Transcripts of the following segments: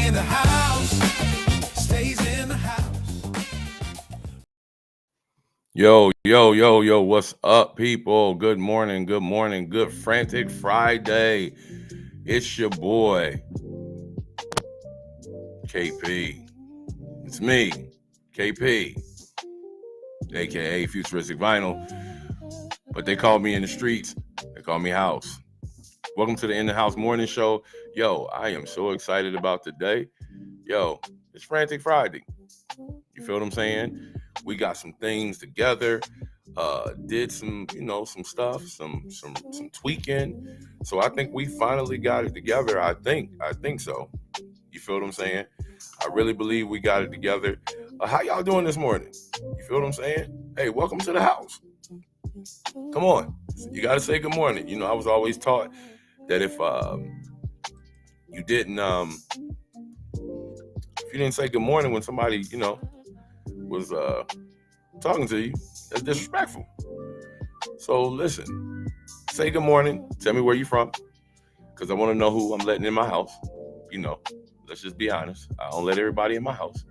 in the house, stays in the house. Yo, what's up, people? Good morning, good frantic Friday. It's your boy, KP. It's me, KP, aka Futuristic Vinyl. But they call me in the streets, they call me House. Welcome to the InDaHouse Morning Show. Yo, I am so excited about today. Yo, it's Frantic Friday. You feel what I'm saying? We got some things together. Did some stuff, some tweaking. So I think we finally got it together. I think so. You feel what I'm saying? I really believe we got it together. How y'all doing this morning? You feel what I'm saying? Hey, welcome to the house. Come on. You got to say good morning. You know, I was always taught that if you didn't say good morning when somebody, was talking to you, that's disrespectful. So listen, say good morning. Tell me where you from, because I want to know who I'm letting in my house. Let's just be honest. I don't let everybody in my house.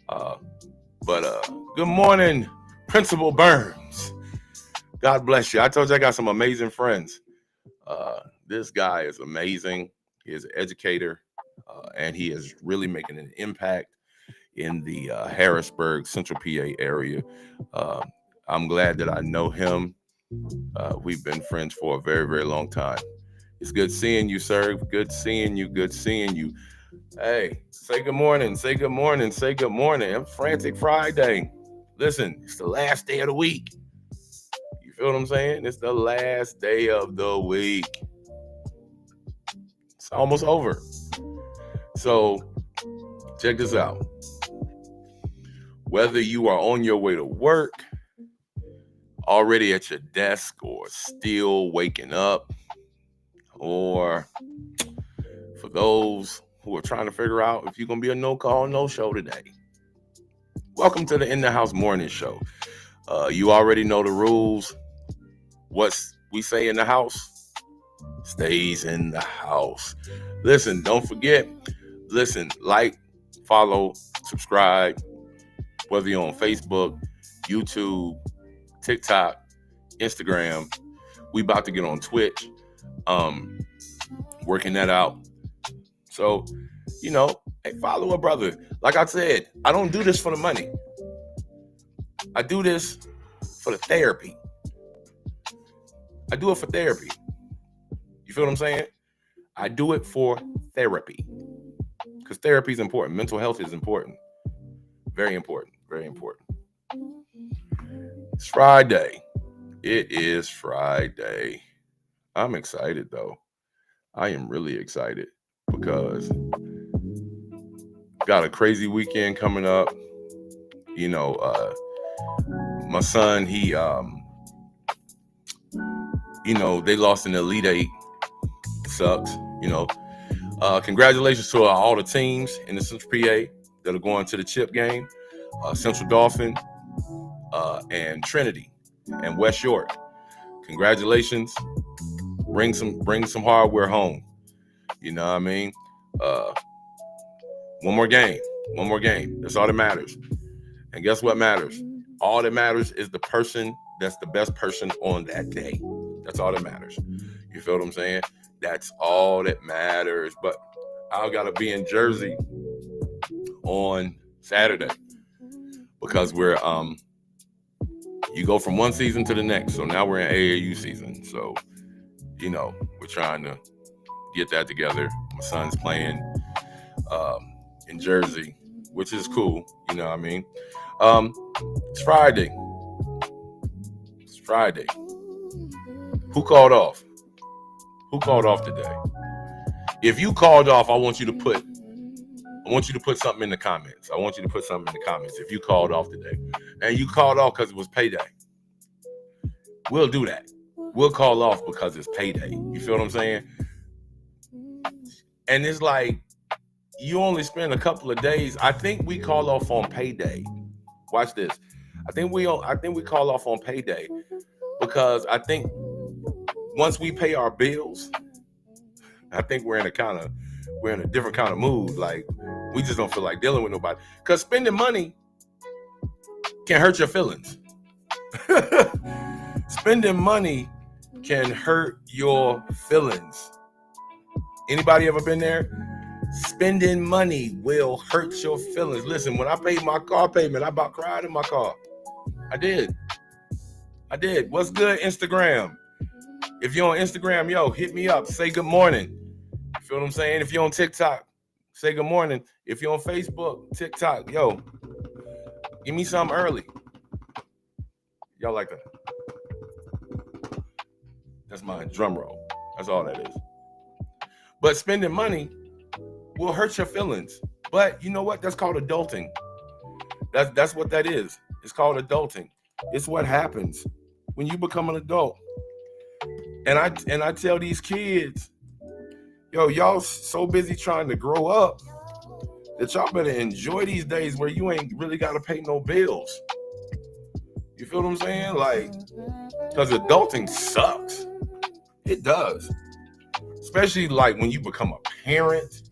But good morning, Principal Burns. God bless you. I told you I got some amazing friends. This guy is amazing. He is an educator, and he is really making an impact in the Harrisburg, Central PA area. I'm glad that I know him. We've been friends for a very, very long time. It's good seeing you, sir. Good seeing you. Hey, say good morning. Say good morning. It's Frantic Friday. Listen, it's the last day of the week. You feel what I'm saying? It's the last day of the week. It's almost over. So, check this out. Whether you are on your way to work, already at your desk, or still waking up, or for those who are trying to figure out if you're going to be a no-call, no-show today, welcome to the InDaHouse Morning Show. You already know the rules. What we say in the house stays in the house. Listen, don't forget. Listen, like, follow, subscribe, whether you're on Facebook, YouTube, TikTok, Instagram. We about to get on Twitch. Working that out. So, hey, follow a brother. Like I said, I don't do this for the money. I do this for the therapy. I do it for therapy. You feel what I'm saying? I do it for therapy. Because therapy is important. Mental health is important. Very important. Very important. It's Friday. It is Friday. I'm excited, though. I am really excited because got a crazy weekend coming up. My son, he, they lost in the Elite Eight. It sucks, Congratulations to all the teams in the Central PA that are going to the chip game. Central Dauphin, and Trinity and West York. Congratulations. Bring some hardware home. You know what I mean? One more game. That's all that matters. And guess what matters? All that matters is the person that's the best person on that day. That's all that matters. You feel what I'm saying? That's all that matters. But I gotta be in Jersey on Saturday because we're you go from one season to the next. So now we're in AAU season. So, we're trying to get that together. My son's playing in Jersey, which is cool. You know what I mean? It's Friday. Who called off? Who called off today? If you called off, I want you to put something in the comments. If you called off today. And you called off because it was payday. We'll do that. We'll call off because it's payday. You feel what I'm saying? And it's like, you only spend a couple of days. I think we call off on payday. Watch this. I think we call off on payday because I think once we pay our bills, I think we're in a kind of we're in a different kind of mood. Like, we just don't feel like dealing with nobody. Because spending money can hurt your feelings. Spending money can hurt your feelings. Anybody ever been there? Spending money will hurt your feelings. Listen, when I paid my car payment, I about cried in my car. I did. What's good, Instagram? If you're on Instagram, yo, hit me up. Say good morning. You feel what I'm saying? If you're on TikTok, say good morning. If you're on Facebook, TikTok, yo, give me something early. Y'all like that? That's my drum roll. That's all that is. But spending money will hurt your feelings. But you know what? That's called adulting. That's what that is. It's called adulting. It's what happens when you become an adult. And I tell these kids, yo, y'all so busy trying to grow up that y'all better enjoy these days where you ain't really got to pay no bills. You feel what I'm saying? Like, because adulting sucks. It does. Especially like when you become a parent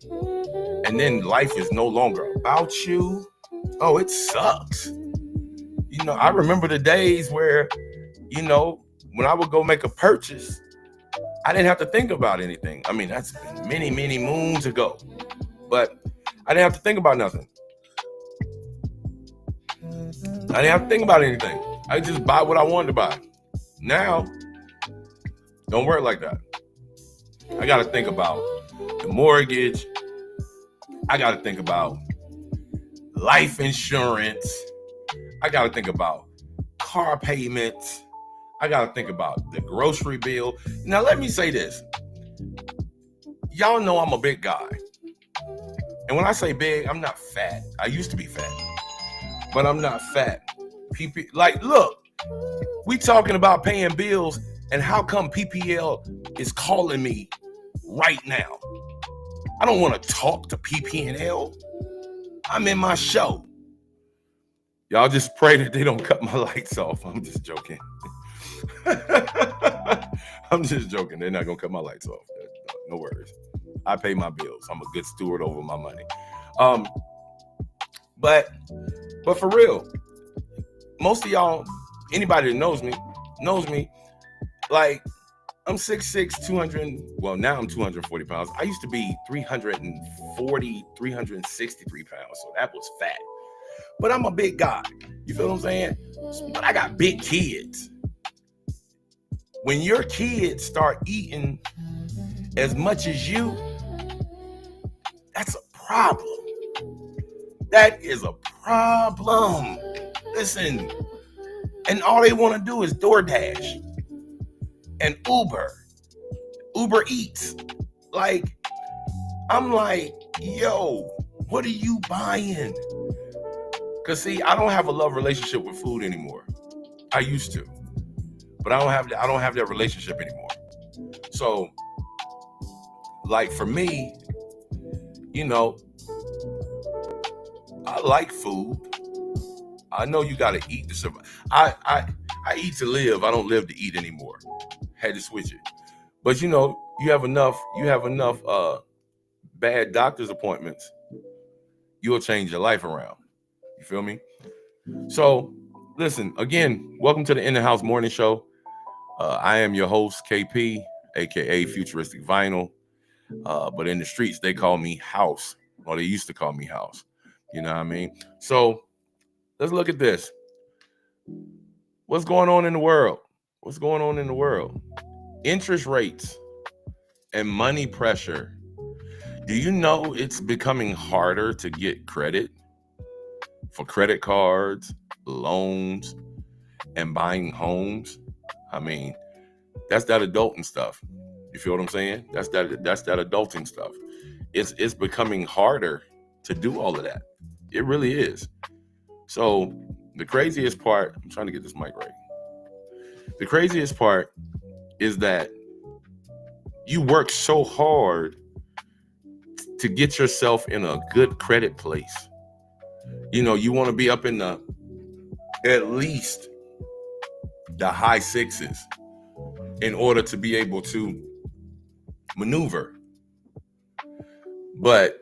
and then life is no longer about you. Oh, it sucks. You know, I remember the days where, you know, when I would go make a purchase, I didn't have to think about anything. I mean, that's been many, many moons ago. But I didn't have to think about nothing. I didn't have to think about anything. I just buy what I wanted to buy. Now, don't work like that. I got to think about the mortgage. I got to think about life insurance. I got to think about car payments. I got to think about the grocery bill. Now, let me say this. Y'all know I'm a big guy. And when I say big, I'm not fat. I used to be fat, but I'm not fat. Like, look, we talking about paying bills, and how come PPL is calling me right now? I don't want to talk to PP&L. I'm in my show. Y'all just pray that they don't cut my lights off. I'm just joking. I'm just joking. They're not going to cut my lights off. No worries. I pay my bills. I'm a good steward over my money. But for real, most of y'all, anybody that knows me, like, I'm 6'6", 200, well, now I'm 240 pounds. I used to be 340, 363 pounds, so that was fat. But I'm a big guy. You feel what I'm saying? But I got big kids. When your kids start eating as much as you, that's a problem. That is a problem. Listen, and all they want to do is DoorDash and Uber Eats. Like, I'm like, yo, what are you buying? Because, see, I don't have a love relationship with food anymore. I used to. But I don't have that relationship anymore. So, like, for me, you know, I like food. I know you gotta eat to survive. I eat to live. I don't live to eat anymore. Had to switch it. But you know, you have enough bad doctor's appointments, you'll change your life around. You feel me? So listen, again, welcome to the InDaHouse Morning Show. I am your host, KP, aka Futuristic Vinyl. But in the streets, they call me House. Or they used to call me House. You know what I mean? So let's look at this. What's going on in the world? What's going on in the world? Interest rates and money pressure. Do you know it's becoming harder to get credit for credit cards, loans, and buying homes? I mean, that's that adulting stuff. You feel what I'm saying? That's that adulting stuff. It's becoming harder to do all of that. It really is. So the craziest part, I'm trying to get this mic right. The craziest part is that you work so hard to get yourself in a good credit place. You know, you want to be up in at least the high sixes in order to be able to maneuver. But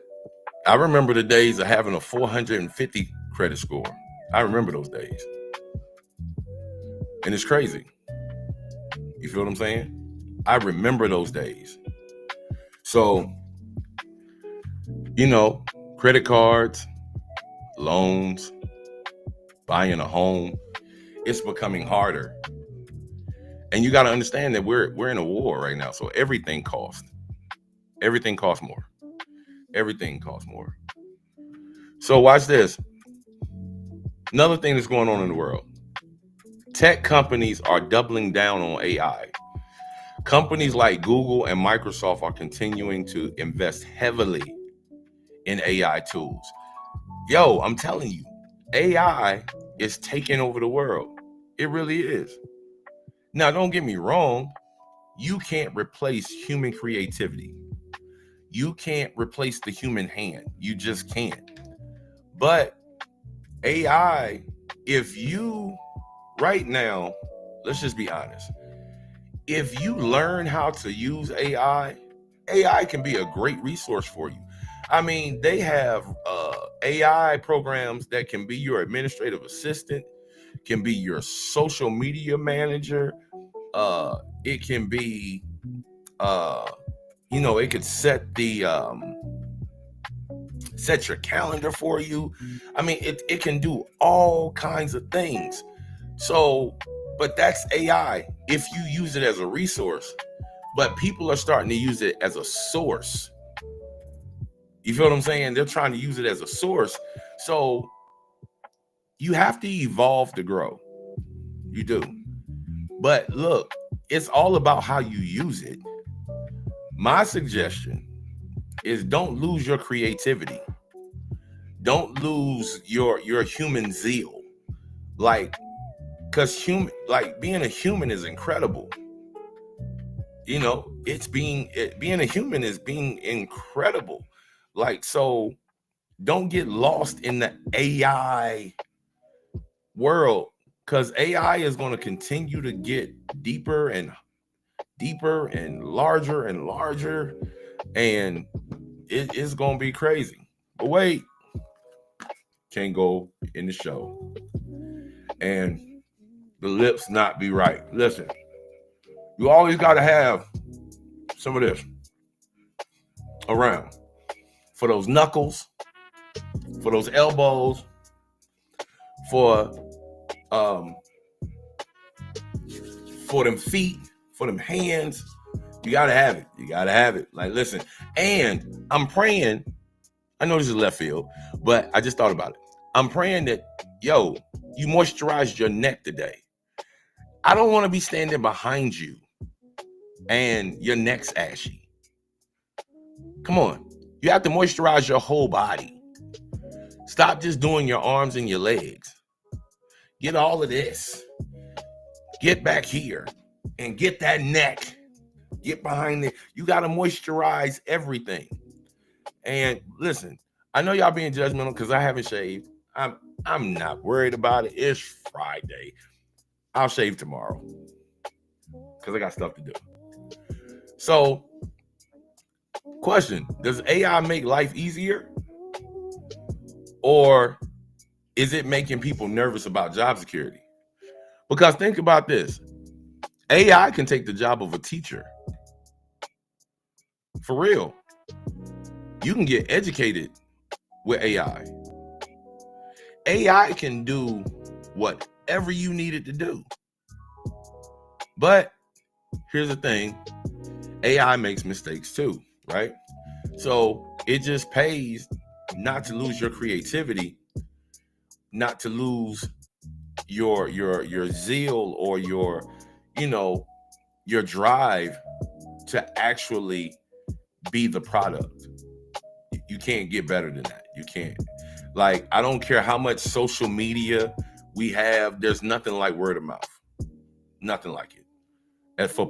I remember the days of having a 450 credit score. I remember those days. And it's crazy. You feel what I'm saying? I remember those days. So, credit cards, loans, buying a home, it's becoming harder. And you got to understand that we're in a war right now. So everything costs. Everything costs more. Everything costs more. So watch this. Another thing that's going on in the world. Tech companies are doubling down on AI. Companies like Google and Microsoft are continuing to invest heavily in AI tools. Yo, I'm telling you, AI is taking over the world. It really is. Now, don't get me wrong. You can't replace human creativity. You can't replace the human hand. You just can't. But AI, if you, right now, let's just be honest. If you learn how to use AI, AI can be a great resource for you. I mean, they have AI programs that can be your administrative assistant, can be your social media manager. It can be, it could set your calendar for you. I mean, it can do all kinds of things. So, but that's AI if you use it as a resource. But people are starting to use it as a source. You feel what I'm saying? They're trying to use it as a source. So you have to evolve to grow. You do. But look, it's all about how you use it. My suggestion is don't lose your creativity. Don't lose your human zeal. Because being a human is incredible. Being a human is being incredible. So don't get lost in the AI world, because AI is going to continue to get deeper and deeper and larger, and it's going to be crazy. But wait, can't go in the show and the lips not be right. Listen, you always got to have some of this around for those knuckles, for those elbows, for them feet, for them hands. You gotta have it. You gotta have it. Listen, and I'm praying. I know this is left field, but I just thought about it. I'm praying that, you moisturize your neck today. I don't want to be standing behind you and your neck's ashy. Come on. You have to moisturize your whole body. Stop just doing your arms and your legs. Get all of this. Get back here and get that neck. Get behind it. You got to moisturize everything. And listen, I know y'all being judgmental because I haven't shaved. I'm not worried about it. It's Friday. I'll shave tomorrow because I got stuff to do. So, question, does AI make life easier? Or is it making people nervous about job security? Because think about this. AI can take the job of a teacher. For real. You can get educated with AI. AI can do whatever you need it to do. But here's the thing. AI makes mistakes too, right? So it just pays not to lose your creativity, not to lose your zeal or your drive to actually be the product. You can't get better than that. You can't. I don't care how much social media we have. There's nothing like word of mouth. Nothing like it. As for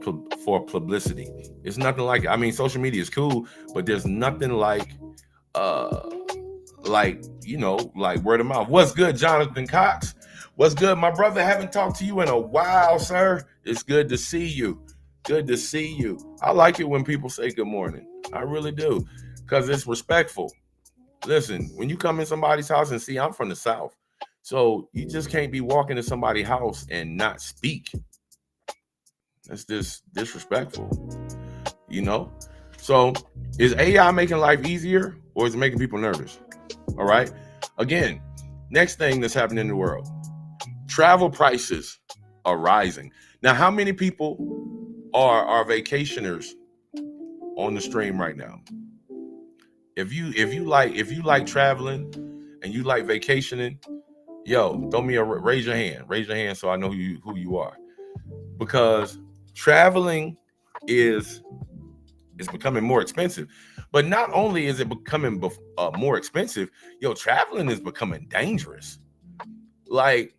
publicity, it's nothing like it. I mean, social media is cool, but there's nothing like word of mouth. What's good, Jonathan Cox? What's good, my brother? Haven't talked to you in a while, sir. It's good to see you. Good to see you. I like it when people say good morning. I really do. because it's respectful. Listen, when you come in somebody's house and see, I'm from the South, so you just can't be walking to somebody's house and not speak. That's just disrespectful, you know? So is AI making life easier or is it making people nervous? All right. Again, next thing that's happening in the world, travel prices are rising. Now, how many people are vacationers on the stream right now? If you like traveling and you like vacationing, yo, throw me a raise your hand. Raise your hand so I know who you are. Because traveling is becoming more expensive. But not only is it becoming more expensive, yo, traveling is becoming dangerous. Like,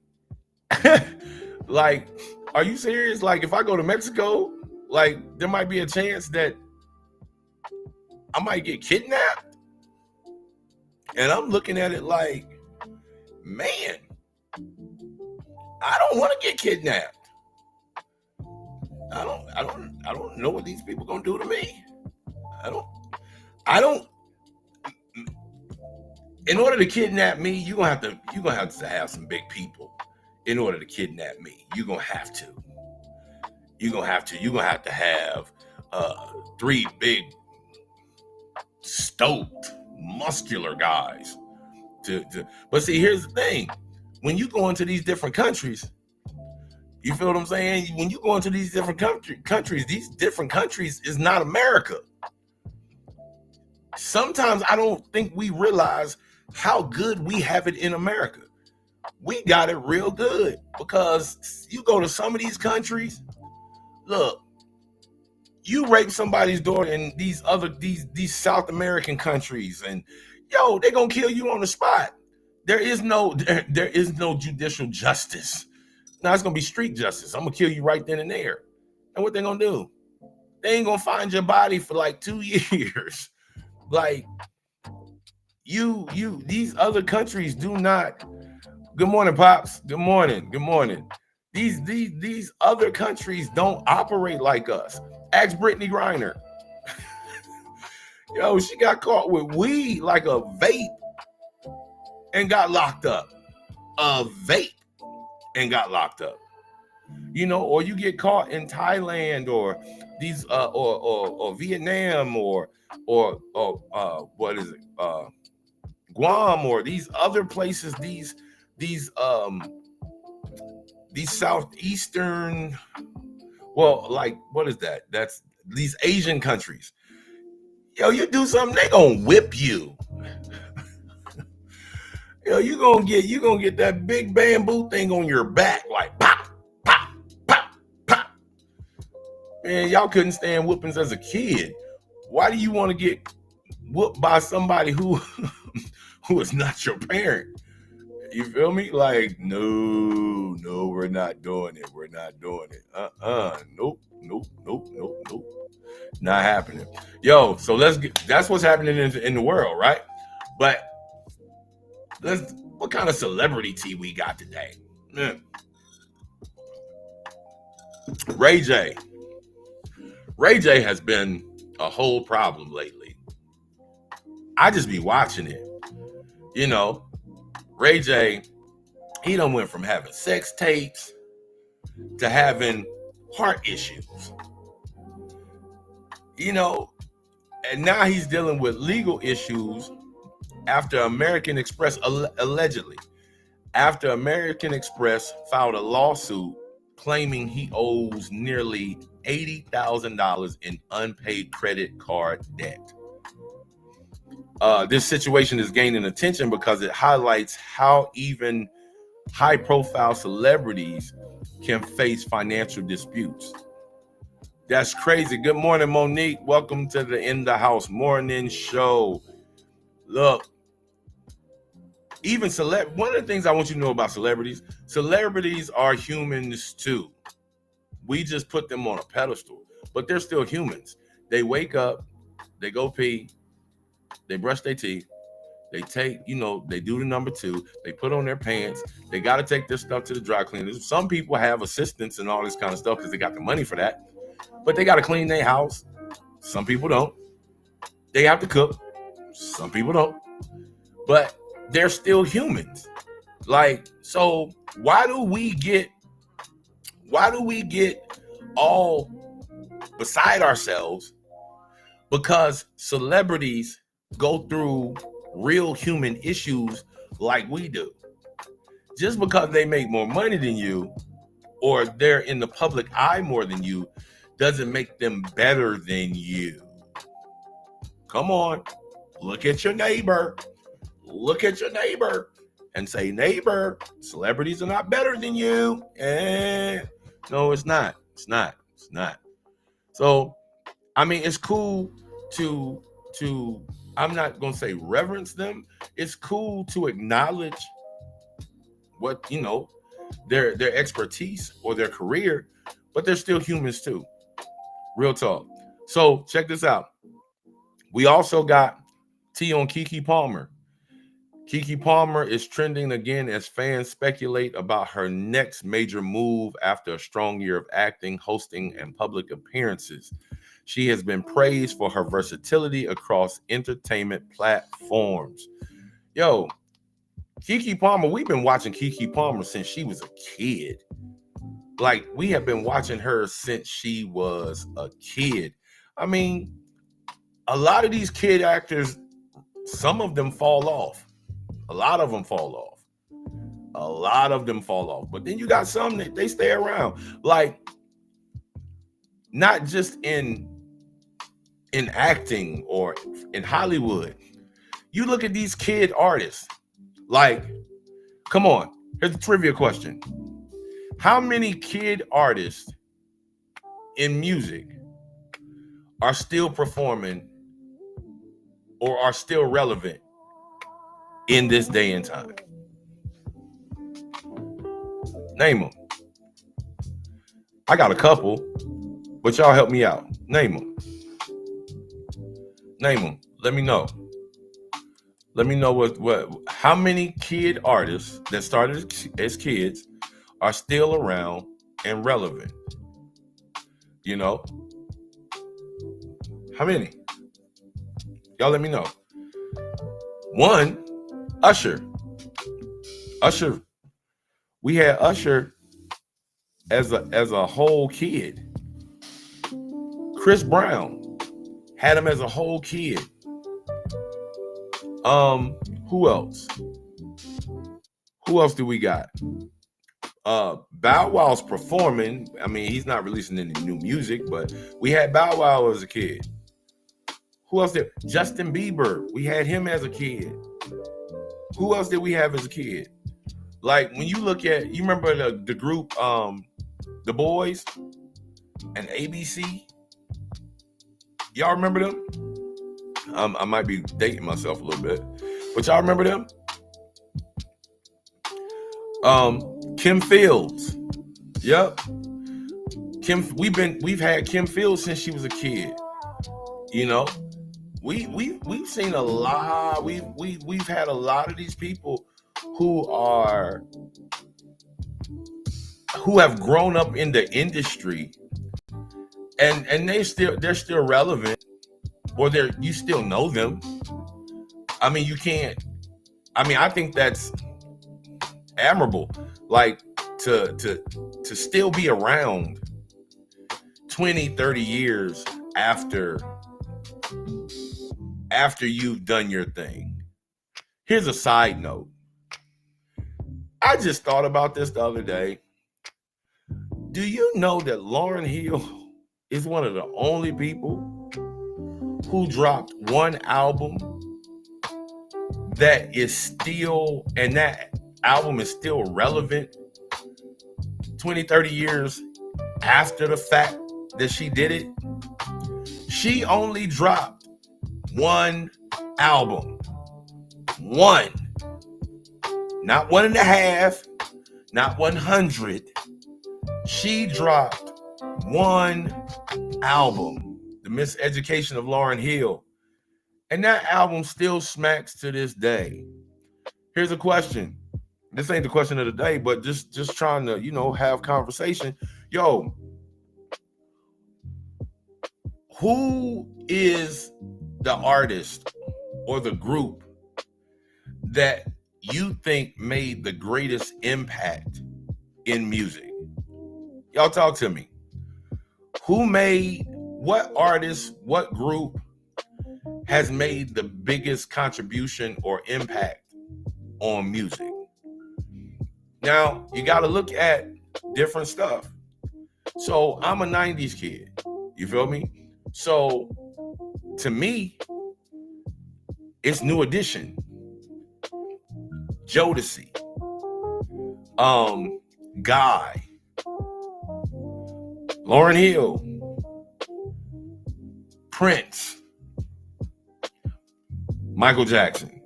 like, are you serious? Like, if I go to Mexico, like, there might be a chance that I might get kidnapped. And I'm looking at it like, man, I don't want to get kidnapped. I don't know what these people gonna do to me. I don't. In order to kidnap me, you're gonna have to have some big people. In order to kidnap me, you're gonna have to. You're gonna have to have 3 big, stoked, muscular guys. But see, here's the thing: when you go into these different countries, you feel what I'm saying? When you go into these different countries, these different countries is not America. Sometimes I don't think we realize how good we have it in America. We got it real good because you go to some of these countries, look, you rape somebody's daughter in these South American countries, and yo, they're gonna kill you on the spot. There is no judicial justice. Now it's gonna be street justice. I'm gonna kill you right then and there. And what they gonna do? They ain't gonna find your body for like 2 years. Like these other countries do not. Good morning, Pops. Good morning. These other countries don't operate like us. Ask Brittany Griner. Yo, she got caught with weed like a vape and got locked up. A vape and got locked up. You know, or you get caught in Thailand or these or Vietnam or what is it? Guam or these other places, these southeastern, well, like, what is that? That's these Asian countries. Yo, you do something, they gonna whip you. Yo, you gonna get that big bamboo thing on your back, like pop, pop, pop, pop. Man, y'all couldn't stand whoopings as a kid. Why do you want to get whooped by somebody who is not your parent? You feel me? Like, no, we're not doing it. We're not doing it. Nope. Not happening. Yo, so that's what's happening in the world, right? But what kind of celebrity tea we got today? Ray J. Ray J has been a whole problem lately. I just be watching it. You know, Ray J, he done went from having sex tapes to having heart issues. You know, and now he's dealing with legal issues after American Express, allegedly, after American Express filed a lawsuit claiming he owes nearly $80,000 in unpaid credit card debt. This situation is gaining attention because it highlights how even high-profile celebrities can face financial disputes. That's crazy. Good morning, Monique. Welcome to the InDaHouse Morning Show. Look, even one of the things I want you to know about celebrities are humans too. We just put them on a pedestal, but they're still humans. They wake up, they go pee, they brush their teeth, they take, they do the number 2, they put on their pants, they got to take their stuff to the dry cleaners. Some people have assistants and all this kind of stuff because they got the money for that, but they got to clean their house. Some people don't. They have to cook. Some people don't, but they're still humans. Like, so why do we get all beside ourselves because celebrities go through real human issues like we do? Just because they make more money than you or they're in the public eye more than you doesn't make them better than you. Come on, look at your neighbor. Look at your neighbor and say, neighbor, celebrities are not better than you. No, it's not. It's not. So, I mean, it's cool to I'm not going to say reverence them. It's cool to acknowledge what, their expertise or their career, but they're still humans too. Real talk. So check this out. We also got tea on Keke Palmer. Keke Palmer is trending again as fans speculate about her next major move after a strong year of acting, hosting, and public appearances. She has been praised for her versatility across entertainment platforms. Yo, Keke Palmer, we've been watching Keke Palmer since she was a kid. Like, we have been watching her since she was a kid. I mean, a lot of these kid actors, some of them fall off. A lot of them fall off. But then you got some that they stay around. Like, not just in acting or in Hollywood. You look at these kid artists. Like, come on. Here's a trivia question. How many kid artists in music are still performing or are still relevant in this day and time? Name them. I got a couple, but y'all help me out. Name them. Let me know. How many kid artists that started as kids are still around and relevant? How many? Y'all let me know. One, Usher. We had Usher as a whole kid. Chris Brown had him as a whole kid. Who else? Who else do we got? Bow Wow's performing. I mean, he's not releasing any new music, but we had Bow Wow as a kid. Who else did? Justin Bieber. We had him as a kid. Who else did we have as a kid? Like, when you look at, you remember the group, The Boys and ABC? Y'all remember them? I might be dating myself a little bit, but y'all remember them? Kim Fields. Yep. We've had Kim Fields since she was a kid. We've seen a lot. We've had a lot of these people who have grown up in the industry and they're still relevant, or you still know them. I mean, I think that's admirable. Like, to still be around 20, 30 years after you've done your thing. Here's a side note. I just thought about this the other day. Do you know that Lauryn Hill is one of the only people who dropped one album that album is still relevant 20, 30 years after the fact that she did it? She only dropped one album. One. Not 1.5, not 100. She dropped one album, The Miseducation of Lauryn Hill. And that album still smacks to this day. Here's a question. This ain't the question of the day, but just trying to, have conversation. Yo, who is the artist or the group that you think made the greatest impact in music? Y'all talk to me. What artist, what group has made the biggest contribution or impact on music? Now, you got to look at different stuff. So I'm a 90s kid. You feel me? So to me, it's New Edition, Jodeci, Guy, Lauryn Hill, Prince, Michael Jackson.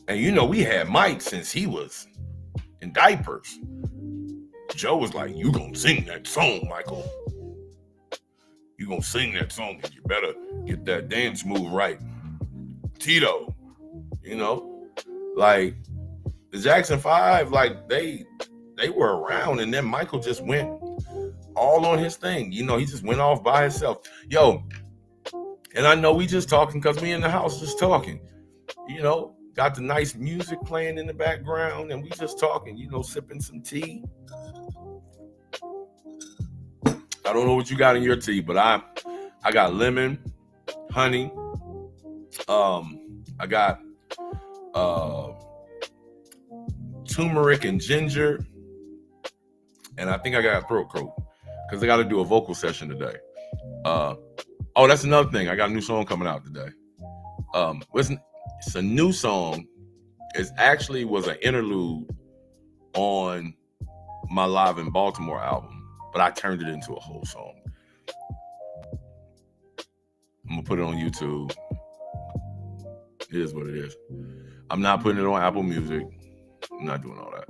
And you know, we had Mike since he was in diapers. Joe was like, you gonna sing that song, Michael. You gonna sing that song, and you better get that dance move right. Tito, you know, like the Jackson 5, like they were around, and then Michael just went all on his thing. You know, he just went off by himself. Yo, and I know we just talking because we in the house just talking. You know, got the nice music playing in the background, and we just talking, you know, sipping some tea. I don't know what you got in your tea, but I got lemon, honey. I got turmeric and ginger, and I think I got a throat coat because I got to do a vocal session today. Oh, that's another thing. I got a new song coming out today. It's a new song. It actually was an interlude on my Live in Baltimore album, but I turned it into a whole song. I'm gonna put it on YouTube. It is what it is. I'm not putting it on Apple Music. I'm not doing all that.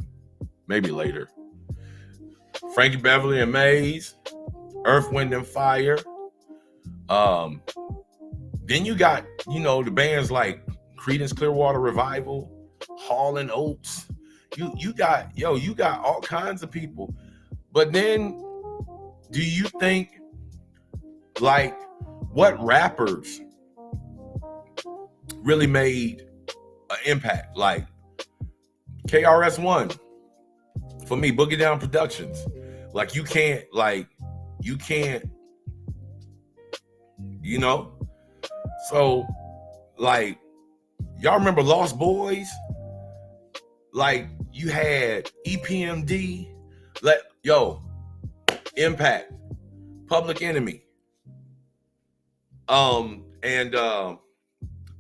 Maybe later. Frankie Beverly and Maze, Earth, Wind and Fire. Then you got, you know, the bands like Creedence Clearwater Revival, Hall and Oates. You got all kinds of people. But then, do you think, like, what rappers really made an impact? Like KRS-One, for me, Boogie Down Productions. Like, you can't, you know? So, like, y'all remember Lost Boys? Like, you had EPMD, Impact, Public Enemy, and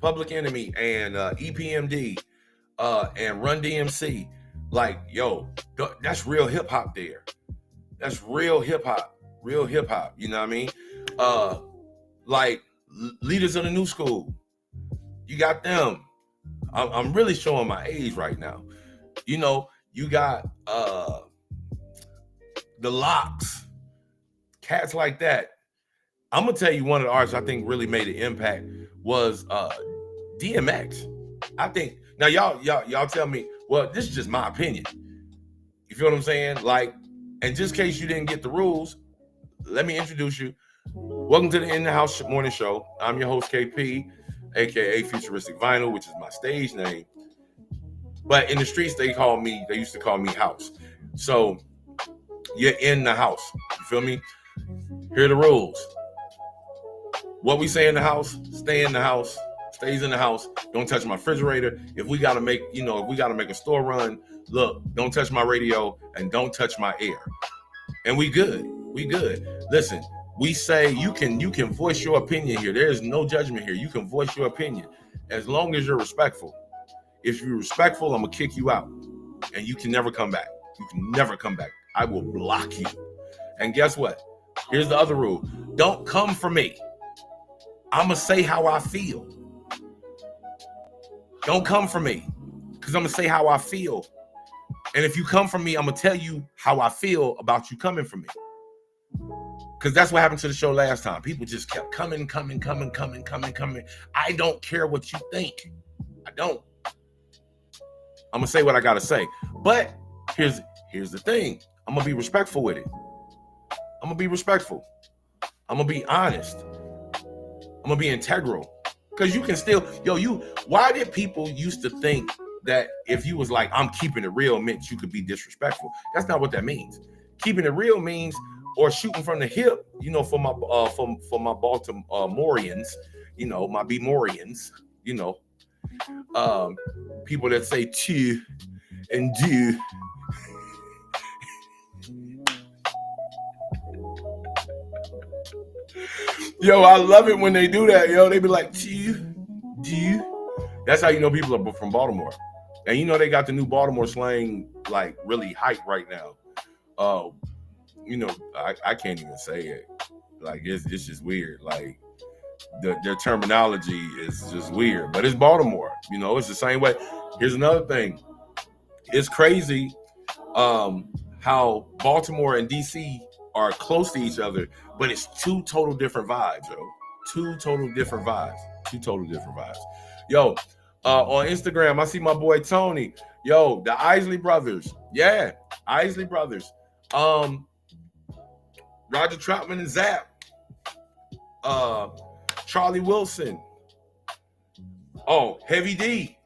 Public Enemy and EPMD, and Run DMC. Like, that's real hip hop there. That's real hip hop. You know what I mean? Like, Leaders of the New School. You got them. I'm really showing my age right now. You know, you got the Locks, cats like that. I'm gonna tell you, one of the artists I think really made an impact was DMX. I think, now y'all tell me, well, this is just my opinion. You feel what I'm saying? Like, and just in case you didn't get the rules, let me introduce you. Welcome to the InDaHouse Morning Show. I'm your host, KP, aka Futuristic Vinyl, which is my stage name. But in the streets, they used to call me House. So you're in the house. You feel me? Here are the rules. What we say in the house, stay in the house, stays in the house. Don't touch my refrigerator. If we gotta make a store run, look, don't touch my radio and don't touch my air. And we good. Listen, we say you can voice your opinion here. There is no judgment here. You can voice your opinion as long as you're respectful. If you're respectful, I'm gonna kick you out, and you can never come back. I will block you. And guess what? Here's the other rule. Don't come for me. I'm gonna say how I feel. Don't come for me, because I'm gonna say how I feel. And if you come for me, I'm gonna tell you how I feel about you coming for me. Because that's what happened to the show last time. People just kept coming. I don't care what you think. I don't. I'm gonna say what I gotta say. But here's the thing. I'm gonna be respectful with it. I'm gonna be respectful. I'm gonna be honest. I'm gonna be integral. Because you can still, why did people used to think that if you was like, I'm keeping it real meant you could be disrespectful? That's not what that means. Keeping it real means, or shooting from the hip, for my Baltimoreans, my B-Morians, people that say to and do. Yo, I love it when they do that, yo. They be like, do you? That's how you know people are from Baltimore. And they got the new Baltimore slang, like, really hype right now. I can't even say it. Like, it's just weird. Like, their terminology is just weird. But it's Baltimore. It's the same way. Here's another thing. It's crazy how Baltimore and DC are close to each other, but it's two total different vibes, yo. Two total different vibes. Yo, on Instagram, I see my boy Tony. Yo, the Isley brothers. Yeah, Isley brothers. Roger Troutman and Zap. Charlie Wilson. Oh, Heavy D.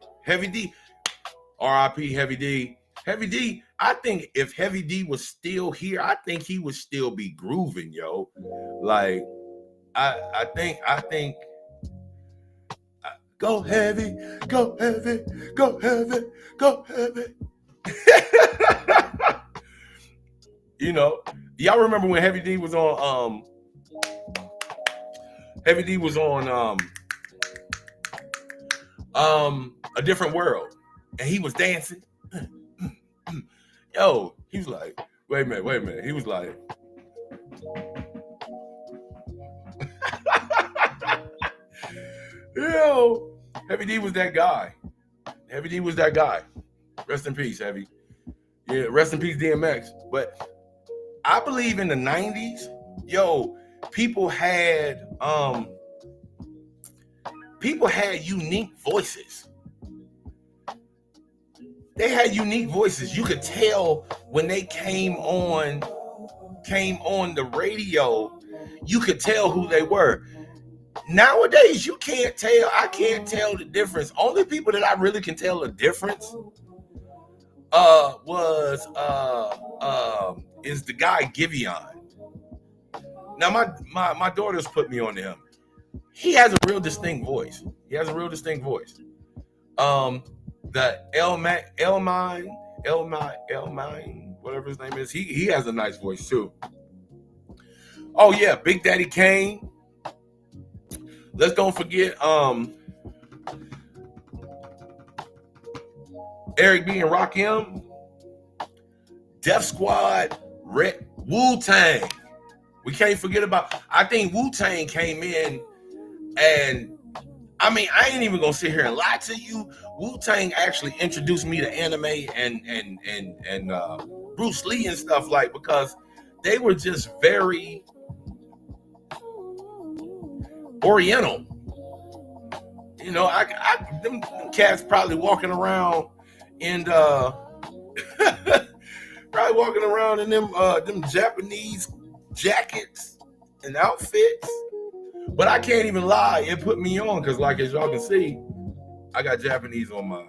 R.I.P. Heavy D. Heavy D, I think if Heavy D was still here, I think he would still be grooving, yo. Like, I think go heavy. Y'all remember when Heavy D was on A Different World, and he was dancing. Yo, he was like, wait a minute. He was like, yo, Heavy D was that guy. Rest in peace, Heavy. Yeah, rest in peace, DMX. But I believe in the 90s, yo, people had unique voices. They had unique voices. You could tell when they came on the radio, you could tell who they were. Nowadays, you can't tell. I can't tell the difference. Only people that I really can tell the difference is the guy Giveon. Now my daughter's put me on to him. He has a real distinct voice. The Elmine, whatever his name is, he has a nice voice too. Oh yeah, Big Daddy Kane. Let's don't forget Eric B and Rakim, Def Squad, Wu-Tang. We can't forget about. I think Wu-Tang came in, and I mean, I ain't even gonna sit here and lie to you. Wu-Tang actually introduced me to anime and Bruce Lee and stuff, like, because they were just very Oriental. Them cats probably walking around in them Japanese jackets and outfits. But I can't even lie, it put me on, because, like, as y'all can see, I got Japanese on my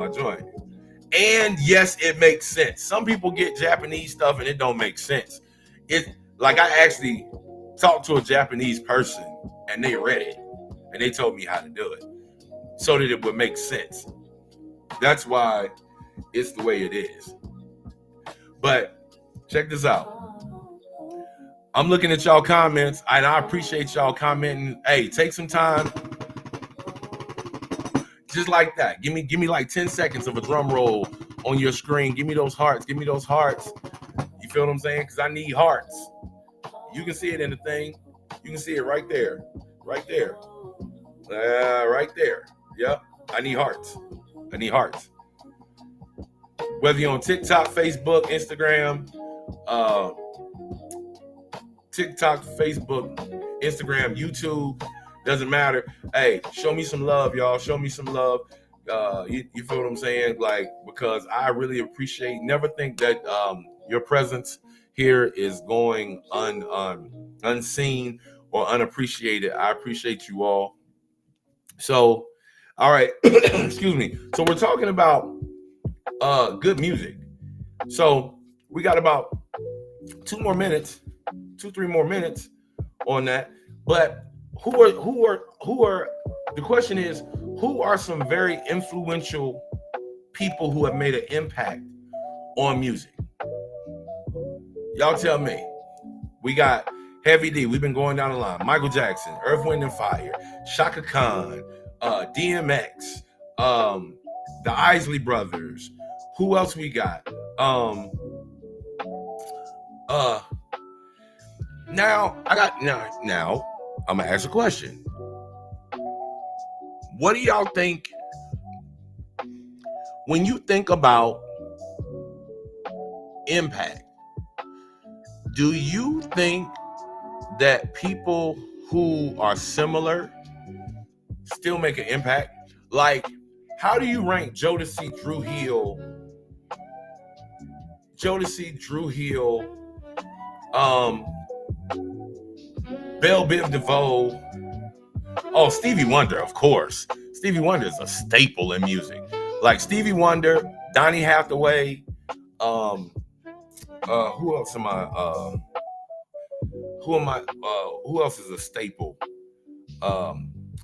joint. And yes, it makes sense. Some people get Japanese stuff and it don't make sense. It, like, I actually talked to a Japanese person and they read it and they told me how to do it so that it would make sense. That's why it's the way it is. But check this out. I'm looking at y'all comments, and I appreciate y'all commenting. Hey, take some time. Just like that. Give me like 10 seconds of a drum roll on your screen. Give me those hearts. You feel what I'm saying? Because I need hearts. You can see it in the thing. You can see it right there. Right there. Yep. I need hearts. Whether you're on TikTok, Facebook, Instagram, YouTube, doesn't matter. Hey, show me some love, y'all. Show me some love. You feel what I'm saying? Like, because I really appreciate, never think that your presence here is going unseen or unappreciated. I appreciate you all. So, all right, excuse me. So we're talking about good music. So we got about 3 more minutes on that. But who are the question is, who are some very influential people who have made an impact on music? Y'all tell me. We got Heavy D. We've been going down the line. Michael Jackson, Earth, Wind and Fire, Shaka Khan, DMX, the Isley Brothers. Who else we got? Now I'm gonna ask a question. What do y'all think when you think about impact? Do you think that people who are similar still make an impact? Like, how do you rank Jodeci, Drew Hill, Belle Biv DeVoe? Oh, Stevie Wonder, of course. Stevie Wonder is a staple in music. Like Stevie Wonder, Donny Hathaway. Who else am I? Who else is a staple?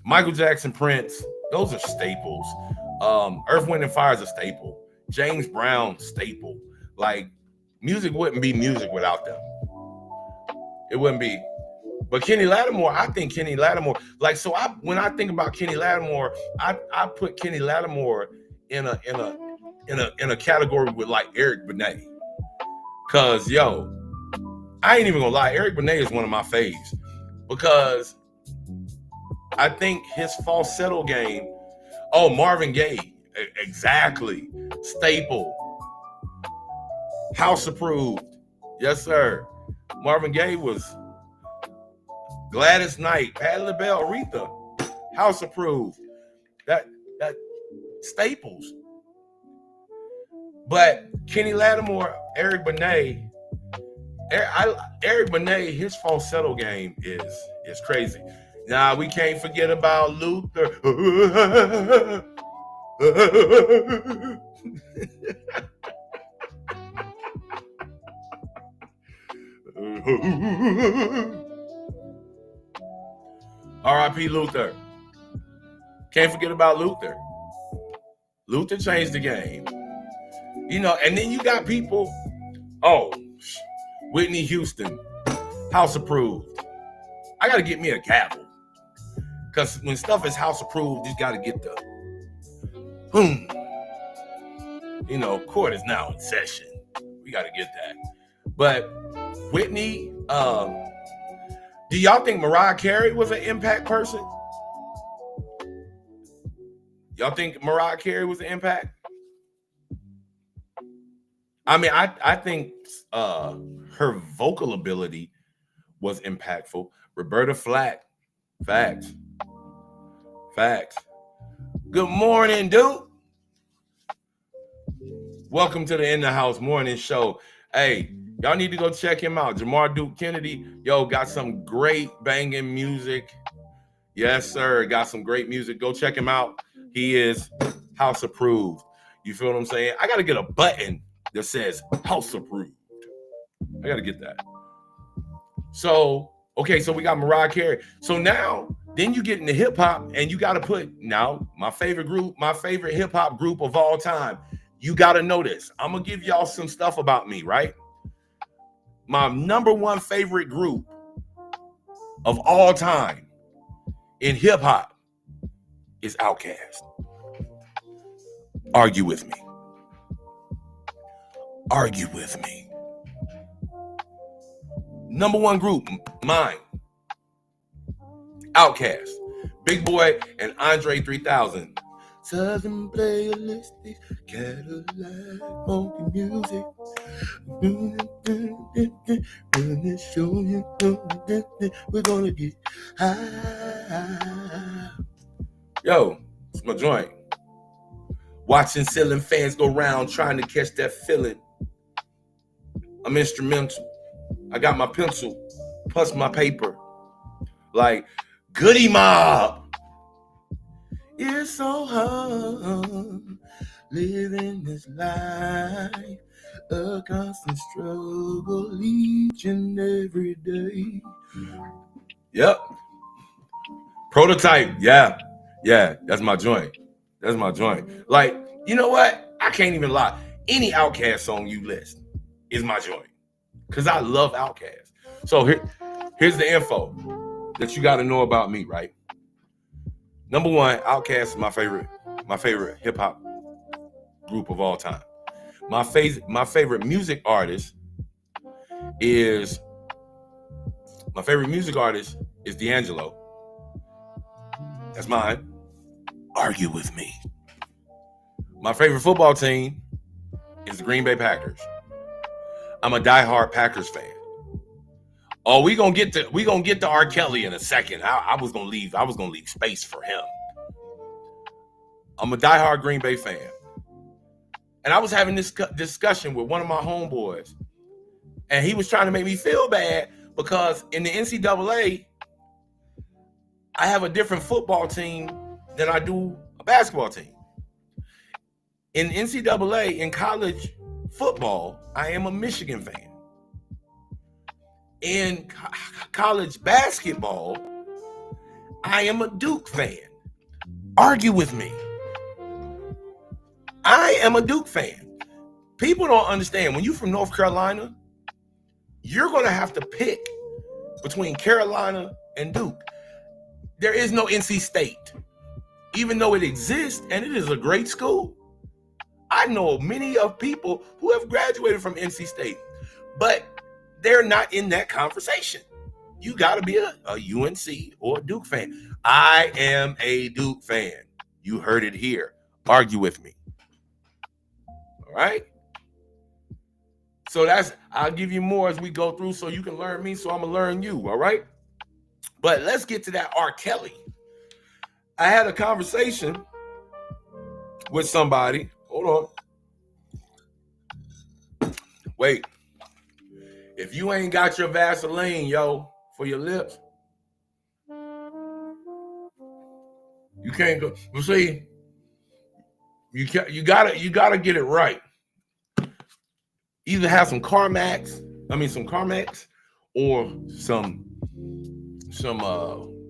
Michael Jackson, Prince. Those are staples. Earth, Wind and Fire is a staple. James Brown, staple. Like, music wouldn't be music without them. It wouldn't be. But Kenny Lattimore, I think Kenny Lattimore, like, so when I think about Kenny Lattimore, I put Kenny Lattimore in a category with like Eric Benet. Cause I ain't even gonna lie, Eric Benet is one of my faves because I think his falsetto game. Oh, Marvin Gaye, exactly, staple, house approved, yes sir. Marvin Gaye was Gladys Knight, Patti LaBelle, Aretha, house approved. That staples. But Kenny Lattimore, Eric Benet, Eric Benet, his falsetto game is crazy. Now we can't forget about Luther. R.I.P. Luther. Can't forget about Luther. Luther changed the game. And then you got people, Whitney Houston, house approved. I got to get me a gavel. Because when stuff is house approved, you got to get the court is now in session. We got to get that. But Whitney, do y'all think Mariah Carey was an impact person? Y'all think Mariah Carey was an impact? I mean, I think her vocal ability was impactful. Roberta Flack, facts. Good morning, dude. Welcome to the InDaHouse Morning Show. Hey, y'all need to go check him out. Jamar Duke Kennedy, got some great banging music. Yes, sir. Got some great music. Go check him out. He is house approved. You feel what I'm saying? I got to get a button that says house approved. I got to get that. So we got Mariah Carey. So now, then you get into hip hop and you got to put, now, my favorite hip hop group of all time. You got to know this. I'm going to give y'all some stuff about me, right? My number one favorite group of all time in hip hop is Outkast. Argue with me. Number one group, mine. Outkast. Big Boy and Andre 3000. Southern playalistic Cadillac funky music. We're gonna get high. Yo, it's my joint. Watching ceiling fans go round trying to catch that feeling. I'm instrumental. I got my pencil plus my paper. Like Goody Mob. It's so hard living this life, a constant struggle each and every day. Yep. Prototype. Yeah. That's my joint. Like, you know what? I can't even lie. Any Outkast song you list is my joint. Because I love Outkast. So here's the info that you got to know about me, right? Number one, Outkast is my favorite hip hop group of all time. My favorite music artist is D'Angelo. That's mine. Argue with me. My favorite football team is the Green Bay Packers. I'm a diehard Packers fan. Oh, we gonna get to R. Kelly in a second. I was gonna leave space for him. I'm a diehard Green Bay fan. And I was having this discussion with one of my homeboys, and he was trying to make me feel bad because in the NCAA, I have a different football team than I do a basketball team. In NCAA, in college football, I am a Michigan fan. In college basketball, I am a Duke fan. Argue with me. I am a Duke fan. People don't understand. When you're from North Carolina, you're going to have to pick between Carolina and Duke. There is no NC State. Even though it exists and it is a great school, I know many of people who have graduated from NC State, but they're not in that conversation. You got to be a UNC or a Duke fan. I am a Duke fan. You heard it here. Argue with me. All right? So I'll give you more as we go through so you can learn me, so I'm going to learn you, all right? But let's get to that R. Kelly. I had a conversation with somebody. Hold on. Wait. If you ain't got your Vaseline, for your lips, you can't go. Well, see, you gotta get it right. Either have some Carmex, or some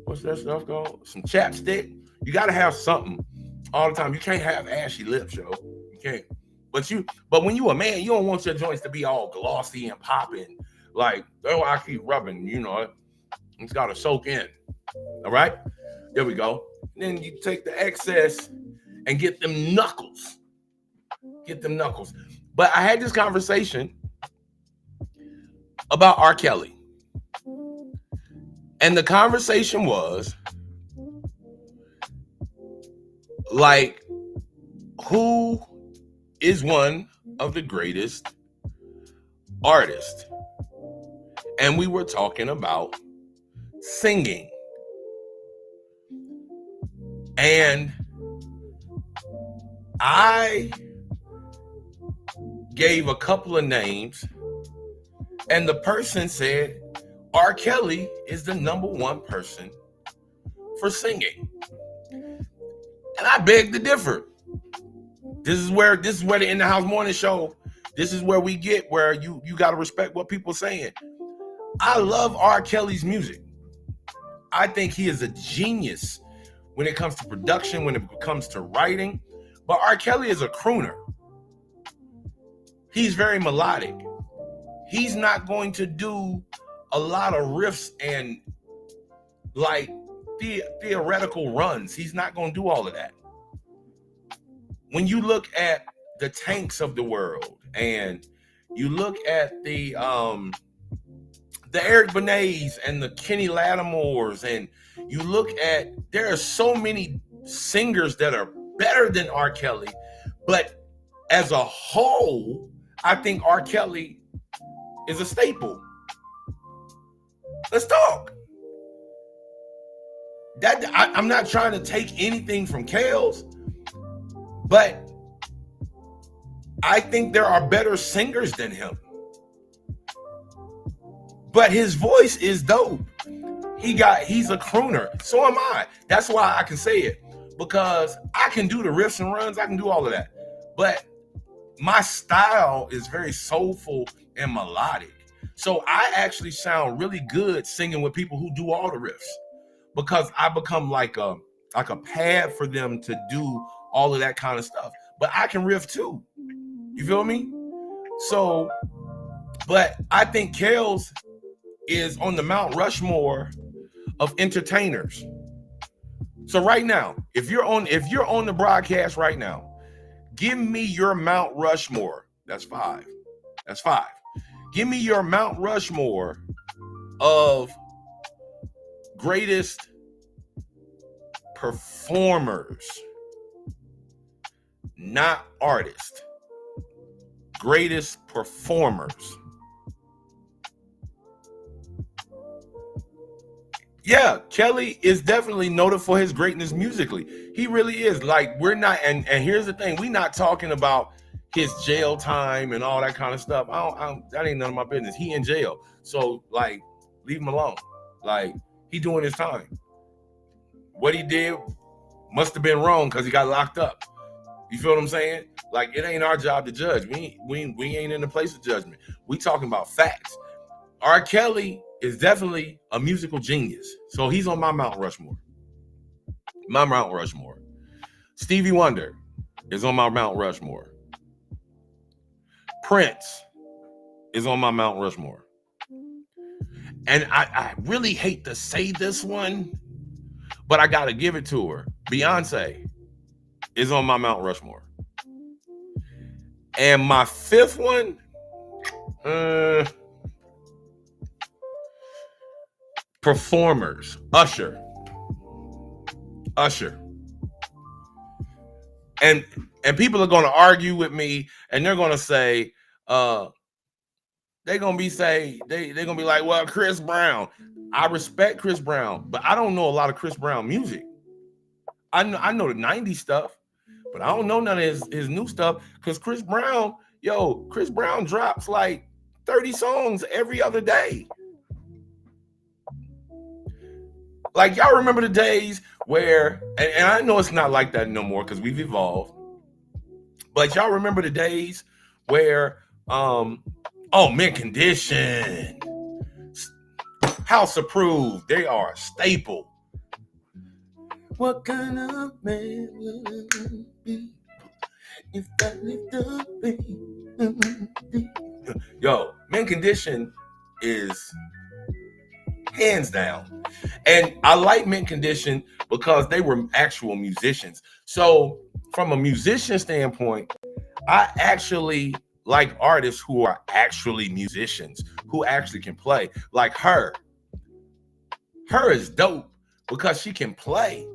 what's that stuff called? Some chapstick. You gotta have something all the time. You can't have ashy lips, yo. You can't. But when you a man, you don't want your joints to be all glossy and popping. Like, I keep rubbing, it's got to soak in. All right? There we go. And then you take the excess and get them knuckles. But I had this conversation about R. Kelly. And the conversation was, like, who is one of the greatest artists? And we were talking about singing. And I gave a couple of names, and the person said R. Kelly is the number one person for singing. And I beg to differ. This is where the InDaHouse Morning Show, this is where we get where you got to respect what people are saying. I love R. Kelly's music. I think he is a genius when it comes to production, when it comes to writing. But R. Kelly is a crooner. He's very melodic. He's not going to do a lot of riffs and like theoretical runs. He's not going to do all of that. When you look at the Tanks of the world and you look at the Eric Benets and the Kenny Lattimores, and you look at, there are so many singers that are better than R. Kelly, but as a whole, I think R. Kelly is a staple. Let's talk. I'm not trying to take anything from Kales, but I think there are better singers than him. But his voice is dope. He's a crooner. So am I. That's why I can say it. because I can do the riffs and runs, I can do all of that. But my style is very soulful and melodic. So I actually sound really good singing with people who do all the riffs, because I become like a pad for them to do all of that kind of stuff. But I can riff too. You feel me? So, but I think Kels is on the Mount Rushmore of entertainers. So right now, if you're on the broadcast right now, give me your Mount Rushmore. That's five. Give me your Mount Rushmore of greatest performers, not artists. Greatest performers. Yeah, Kelly is definitely noted for his greatness musically. He really is. Like, we're not, and here's the thing, we're not talking about his jail time and all that kind of stuff. That ain't none of my business. He in jail. So, like, leave him alone. Like, he doing his time. What he did must have been wrong because he got locked up. You feel what I'm saying? Like, it ain't our job to judge. We ain't in the place of judgment. We talking about facts. R. Kelly is definitely a musical genius. So he's on my Mount Rushmore. Stevie Wonder is on my Mount Rushmore. Prince is on my Mount Rushmore. And I really hate to say this one, but I got to give it to her. Beyonce is on my Mount Rushmore. And my fifth one, performers, Usher. And people are going to argue with me, and they're going to say, they're going to be like, well, Chris Brown. I respect Chris Brown, but I don't know a lot of Chris Brown music. I know the 90s stuff, but I don't know none of his new stuff, because Chris Brown drops like 30 songs every other day. Like, y'all remember the days where, and I know it's not like that no more because we've evolved, but y'all remember the days where, Mint Condition, House Approved, they are a staple. What kind of man will be if I lift up me? Yo, Mint Condition is hands down. And I like Mint Condition because they were actual musicians. So from a musician standpoint, I actually like artists who are actually musicians, who actually can play. Like her. Her is dope because she can play.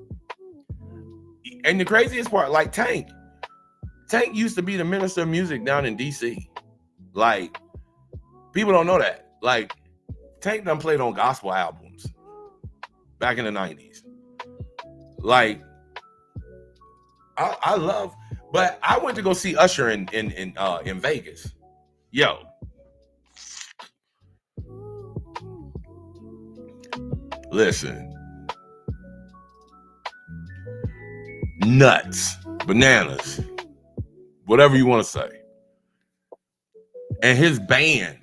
And the craziest part, like Tank used to be the minister of music down in DC. Like, people don't know that. Like, Tank done played on gospel albums back in the 90s. Like, I love, but I went to go see Usher in Vegas. Yo. Listen. Nuts. Bananas. Whatever you want to say. And his band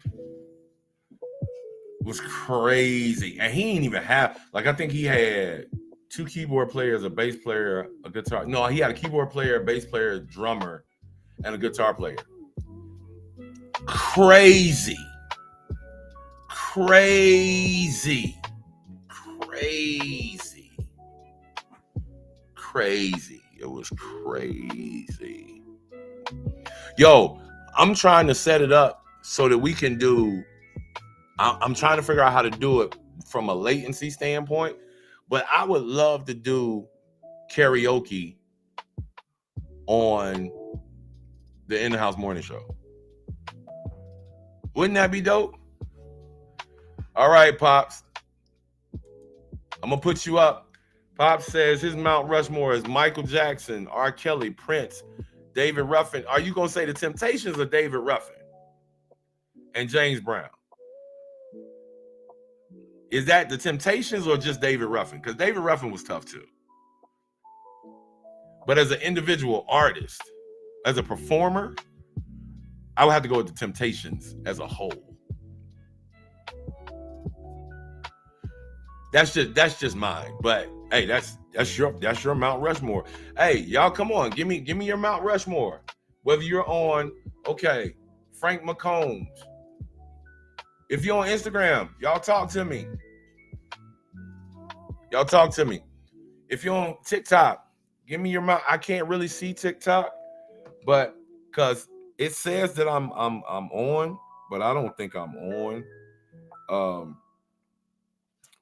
was crazy. And he ain't even have, like, I think he had 2 keyboard players, a bass player, a guitar. No, he had a keyboard player, a bass player, a drummer, and a guitar player. Crazy. It was crazy. Yo, I'm trying to set it up so that we can do, I'm trying to figure out how to do it from a latency standpoint, but I would love to do karaoke on the InDaHouse Morning Show. Wouldn't that be dope? All right, Pops. I'm going to put you up. Pops says his Mount Rushmore is Michael Jackson, R. Kelly, Prince, David Ruffin. Are you going to say the Temptations or David Ruffin? And James Brown? Is that the Temptations or just David Ruffin? Because David Ruffin was tough too. But as an individual artist, as a performer, I would have to go with the Temptations as a whole. That's just mine. But hey, that's your Mount Rushmore. Hey, y'all, come on, give me your Mount Rushmore. Whether you're on, okay, Frank McCombs. If you're on Instagram, y'all talk to me. Y'all talk to me. If you're on TikTok, give me your Mount. I can't really see TikTok, but because it says that I'm on, but I don't think I'm on.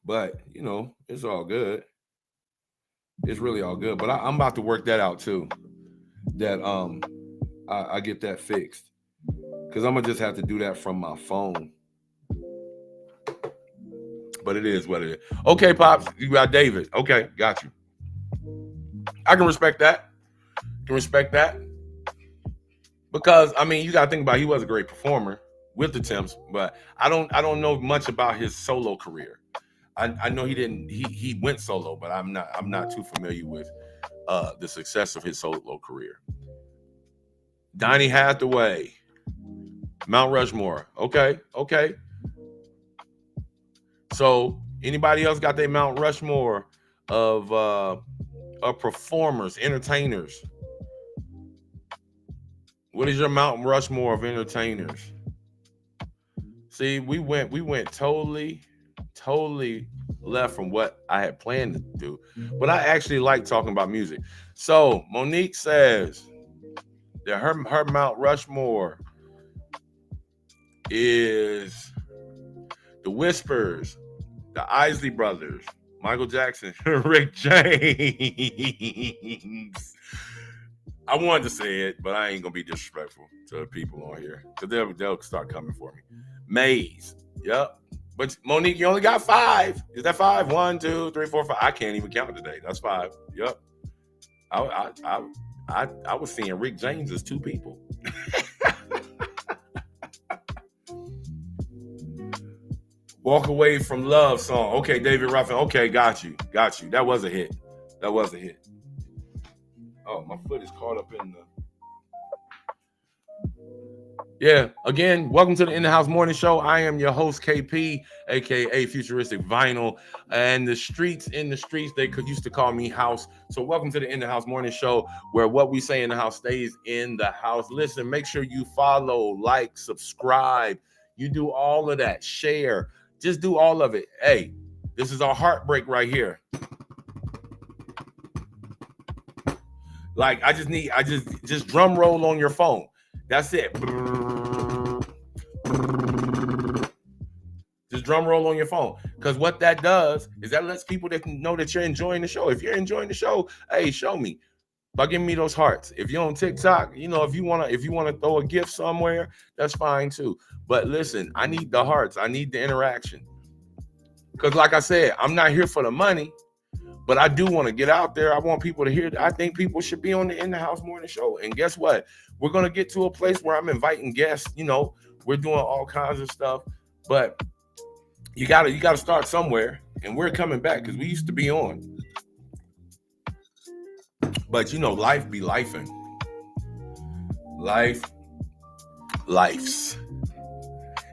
But you know, it's all good. It's really all good. But I'm about to work that out too. That I get that fixed. Because I'm gonna just have to do that from my phone. But it is what it is. Okay, Pops, you got David. Okay, got you. I can respect that. Because I mean, you gotta think about it, he was a great performer with the Temps, but I don't know much about his solo career. I know he went solo, but I'm not too familiar with the success of his solo career. Donny Hathaway, Mount Rushmore. Okay. So anybody else got their Mount Rushmore of performers, entertainers? What is your Mount Rushmore of entertainers? See, we went totally left from what I had planned to do, but I actually like talking about music. So Monique says that her Mount Rushmore is the Whispers, the Isley Brothers, Michael Jackson, Rick James. I wanted to say it, but I ain't gonna be disrespectful to the people on here because they'll start coming for me. Maze, yep. But Monique, you only got 5. Is that 5? 1, 2, 3, 4, 5. I can't even count today. That's 5. Yep. I was seeing Rick James as 2 people. Walk Away from Love song. Okay, David Ruffin. Okay, got you. That was a hit. Oh, my foot is caught up in the... Yeah, again, welcome to the InDaHouse Morning Show. I am your host, KP, a.k.a. Futuristic Vinyl. And the streets, they used to call me House. So welcome to the InDaHouse Morning Show, where what we say in the house stays in the house. Listen, make sure you follow, like, subscribe. You do all of that. Share. Just do all of it. Hey, this is our heartbreak right here. Like, I just drum roll on your phone. That's it. Just drum roll on your phone. Because what that does is that lets people that know that you're enjoying the show. If you're enjoying the show, hey, show me by giving me those hearts. If you're on TikTok, you know, if you wanna throw a gift somewhere, that's fine too. But listen, I need the hearts. I need the interaction. Because like I said, I'm not here for the money. But I do want to get out there. I want people to hear. I think people should be on the InDaHouse Morning Show. And guess what? We're going to get to a place where I'm inviting guests. You know, we're doing all kinds of stuff. But you got to start somewhere. And we're coming back because we used to be on. But, you know, life be lifing. Lifes.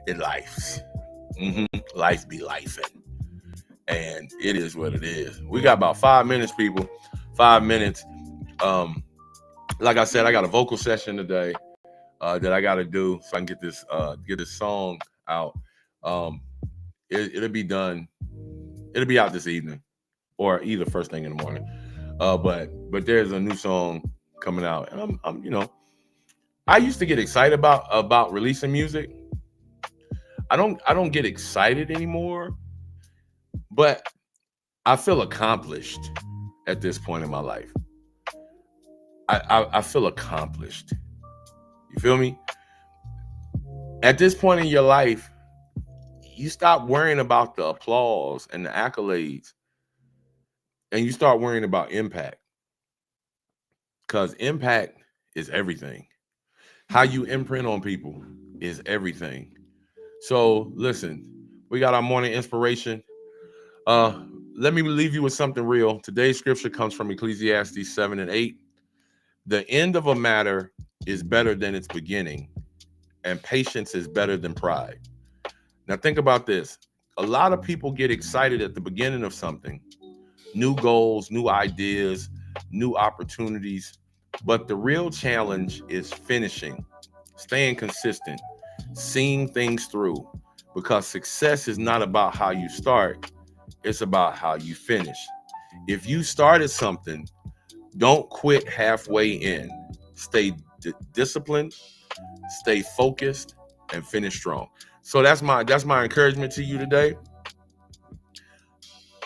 It lifes. Life be lifing. And it is what it is. We got about 5 minutes, people. 5 minutes. Like I said, I got a vocal session today that I got to do so I can get this song out. It'll be done. It'll be out this evening, or either first thing in the morning. But there's a new song coming out, and I'm you know, I used to get excited about releasing music. I don't get excited anymore. But I feel accomplished at this point in my life. I feel accomplished. You feel me? At this point in your life, you stop worrying about the applause and the accolades, and you start worrying about impact. Because impact is everything. How you imprint on people is everything. So listen, we got our morning inspiration. Let me leave you with something real. Today's scripture comes from Ecclesiastes 7:8. The end of a matter is better than its beginning, and patience is better than pride. Now, think about this. A lot of people get excited at the beginning of something, new goals, new ideas, new opportunities. But the real challenge is finishing, staying consistent, seeing things through. Because success is not about how you start, it's about how you finish. If you started something, don't quit halfway in. Stay disciplined, stay focused, and finish strong. So that's my encouragement to you today.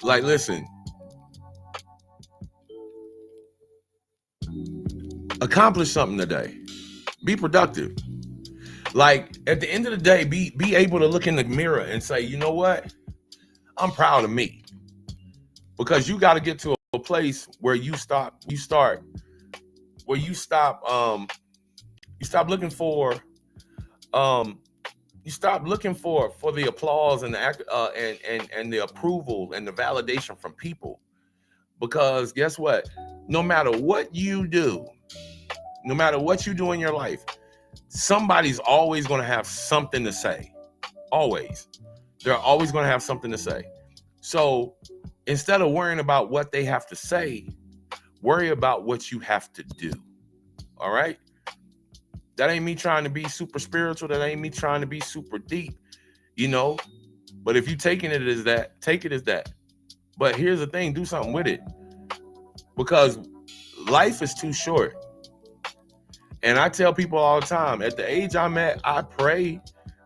Like, listen, accomplish something today. Be productive. Like, at the end of the day, be able to look in the mirror and say, you know what? I'm proud of me. Because you got to get to a place where you stop looking for the applause and the approval and the validation from people. Because guess what? No matter what you do in your life, somebody's always going to have something to say. Always. They're always going to have something to say. So instead of worrying about what they have to say, worry about what you have to do. All right? That ain't me trying to be super spiritual. That ain't me trying to be super deep, But if you taking it as that, take it as that. But here's the thing, do something with it. Because life is too short. And I tell people all the time, at the age I'm at, I pray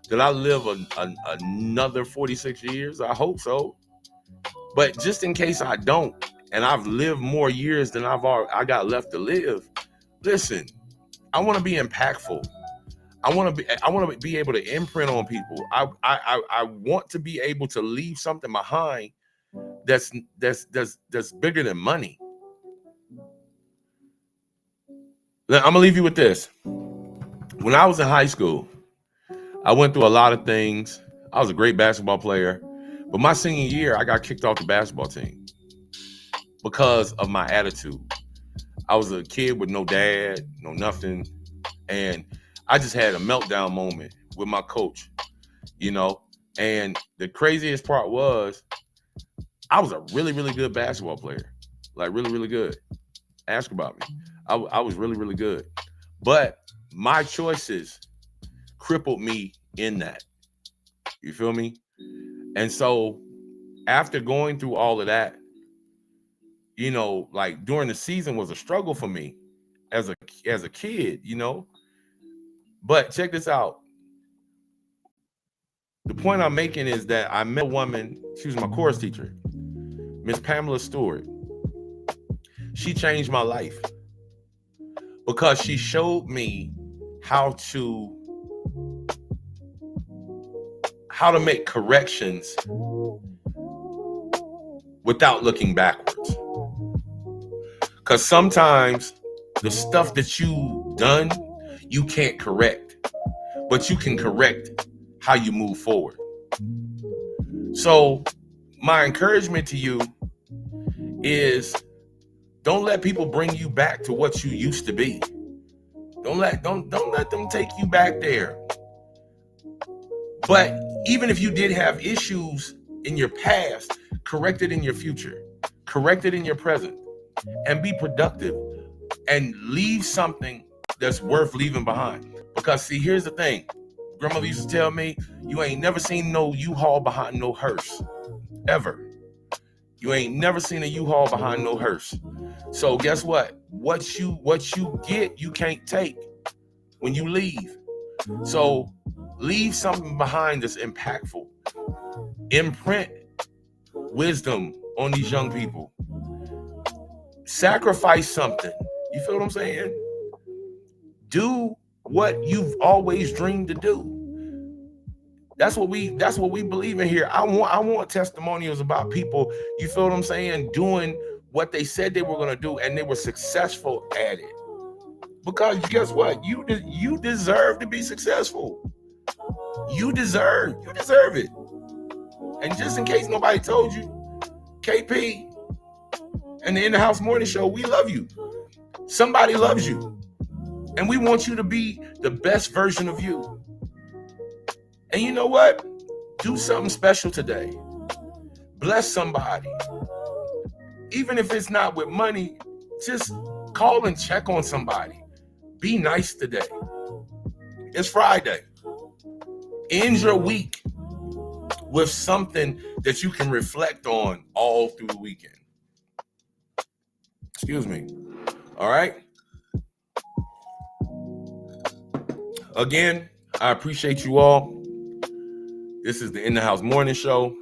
that I live another 46 years. I hope so. But just in case I don't, and I've lived more years than I got left to live, listen, I want to be impactful. I want to be able to imprint on people. I want to be able to leave something behind that's bigger than money. I'm gonna leave you with this. When I was in high school, I went through a lot of things. I was a great basketball player, but my senior year, I got kicked off the basketball team because of my attitude. I was a kid with no dad, no nothing, and I just had a meltdown moment with my coach, And the craziest part was I was a really, really good basketball player, like really, really good. Ask about me. I was really, really good. But my choices crippled me in that. You feel me? And so after going through all of that, like during the season was a struggle for me as a kid, But check this out. The point I'm making is that I met a woman, she was my chorus teacher, Miss Pamela Stewart. She changed my life because she showed me how to make corrections without looking backwards. Because sometimes the stuff that you done, you can't correct, but you can correct how you move forward. So my encouragement to you is don't let people bring you back to what you used to be. Don't let them take you back there. But even if you did have issues in your past, correct it in your future, correct it in your present, and be productive and leave something that's worth leaving behind. Because see, here's the thing. Grandmother used to tell me, you ain't never seen no U-Haul behind no hearse, ever. You ain't never seen a U-Haul behind no hearse. So guess what? What you get, you can't take when you leave. So leave something behind that's impactful. Imprint wisdom on these young people. Sacrifice something. You feel what I'm saying? Do what you've always dreamed to do. That's what we believe in here. I want testimonials about people, you feel what I'm saying, doing what they said they were going to do and they were successful at it. Because guess what? You deserve to be successful. You deserve it. And just in case nobody told you, KP and the InDaHouse Morning Show, we love you. Somebody loves you, and we want you to be the best version of you. And you know what? Do something special today. Bless somebody. Even if it's not with money, just call and check on somebody. Be nice today. It's Friday. End your week with something that you can reflect on all through the weekend. Excuse me. All right? Again, I appreciate you all. This is the InDaHouse Morning Show,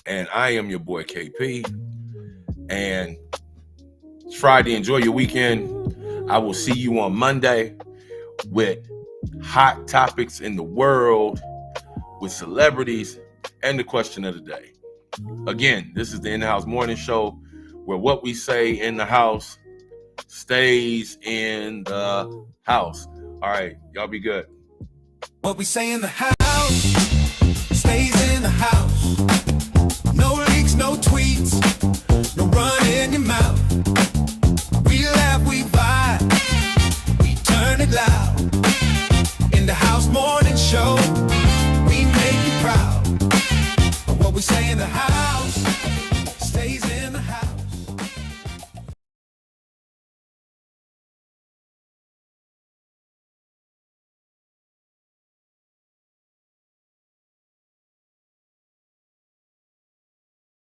and I am your boy KP. And it's Friday. Enjoy your weekend. I will see you on Monday with hot topics in the world, with celebrities, and the question of the day. Again, this is the InDaHouse Morning Show, where what we say in the house stays in the house. All right, y'all be good. What we say in the house.